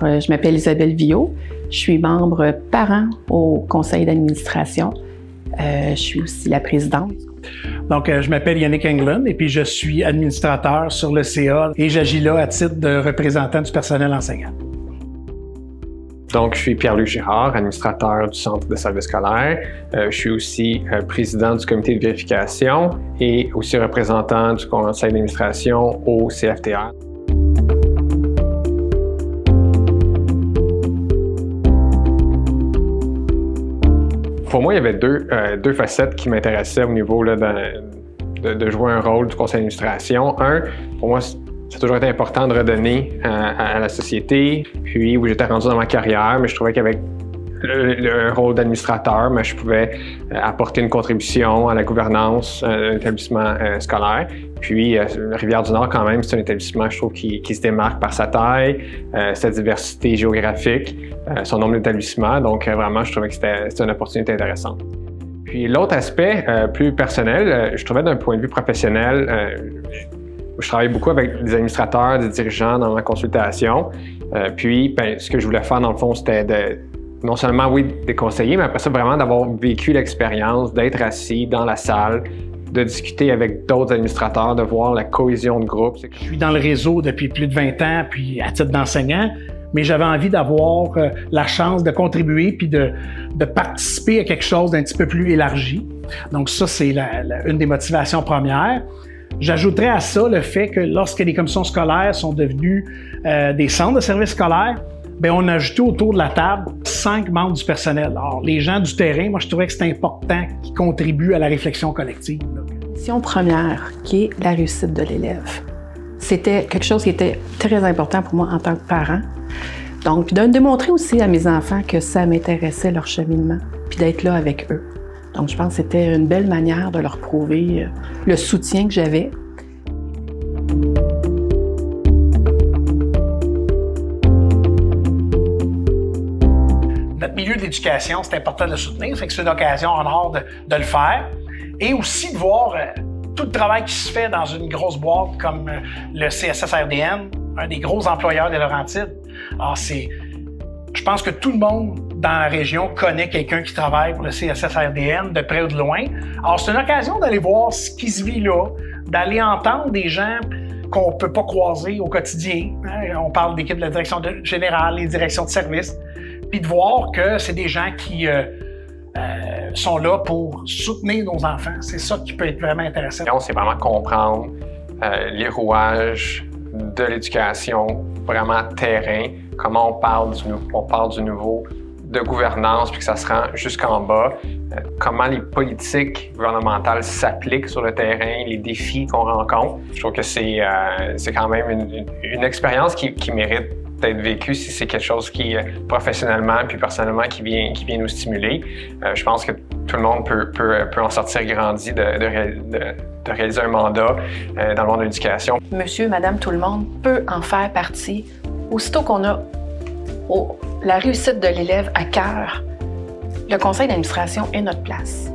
je m'appelle Isabelle Viault. Je suis membre parent au conseil d'administration. Je suis aussi la présidente. Donc, je m'appelle Yannick Englund et puis je suis administrateur sur le CA et j'agis là à titre de représentant du personnel enseignant. Donc, je suis Pierre-Luc Girard, administrateur du Centre de services scolaires. Je suis aussi président du comité de vérification et aussi représentant du conseil d'administration au CFTR. Pour moi, il y avait deux facettes qui m'intéressaient au niveau là, de jouer un rôle du conseil d'administration. Un, pour moi, ça a toujours été important de redonner à la société, puis où j'étais rendu dans ma carrière, mais je trouvais qu'avec le rôle d'administrateur, je pouvais apporter une contribution à la gouvernance d'un établissement scolaire. Puis, Rivière-du-Nord, quand même, c'est un établissement, je trouve, qui se démarque par sa taille, sa diversité géographique, son nombre d'établissements. Donc, vraiment, je trouvais que c'était une opportunité intéressante. Puis, l'autre aspect, plus personnel, je trouvais d'un point de vue professionnel, je travaille beaucoup avec des administrateurs, des dirigeants dans ma consultation. Puis, ce que je voulais faire, dans le fond, c'était non seulement, oui, des conseillers, mais après ça, vraiment d'avoir vécu l'expérience, d'être assis dans la salle, de discuter avec d'autres administrateurs, de voir la cohésion de groupe. Je suis dans le réseau depuis plus de 20 ans, puis à titre d'enseignant, mais j'avais envie d'avoir la chance de contribuer puis de participer à quelque chose d'un petit peu plus élargi. Donc ça, c'est une des motivations premières. J'ajouterais à ça le fait que lorsque les commissions scolaires sont devenues des centres de services scolaires, on a ajouté autour de la table 5 membres du personnel. Alors, les gens du terrain, moi, je trouvais que c'était important qu'ils contribuent à la réflexion collective. La mission première, qui est la réussite de l'élève, c'était quelque chose qui était très important pour moi en tant que parent. Donc, de démontrer aussi à mes enfants que ça m'intéressait leur cheminement, puis d'être là avec eux. Donc, je pense que c'était une belle manière de leur prouver le soutien que j'avais. Notre milieu de l'éducation, c'est important de le soutenir, fait que c'est une occasion en or de le faire. Et aussi de voir tout le travail qui se fait dans une grosse boîte comme le CSSRDN, un des gros employeurs des Laurentides. Alors, je pense que tout le monde dans la région connaît quelqu'un qui travaille pour le CSSRDN, de près ou de loin. Alors, c'est une occasion d'aller voir ce qui se vit là, d'aller entendre des gens qu'on ne peut pas croiser au quotidien. On parle d'équipe de la direction générale, les directions de service, puis de voir que c'est des gens qui sont là pour soutenir nos enfants. C'est ça qui peut être vraiment intéressant. C'est vraiment comprendre les rouages de l'éducation, vraiment terrain, comment on parle du nouveau de gouvernance, puis que ça se rend jusqu'en bas, comment les politiques gouvernementales s'appliquent sur le terrain, les défis qu'on rencontre. Je trouve que c'est quand même une expérience qui mérite d'être vécue si c'est quelque chose qui, professionnellement puis personnellement, qui vient nous stimuler. Je pense que tout le monde peut en sortir grandi de réaliser un mandat dans le monde de l'éducation. Monsieur, madame, tout le monde peut en faire partie. Aussitôt qu'on a la réussite de l'élève à cœur, le conseil d'administration est notre place.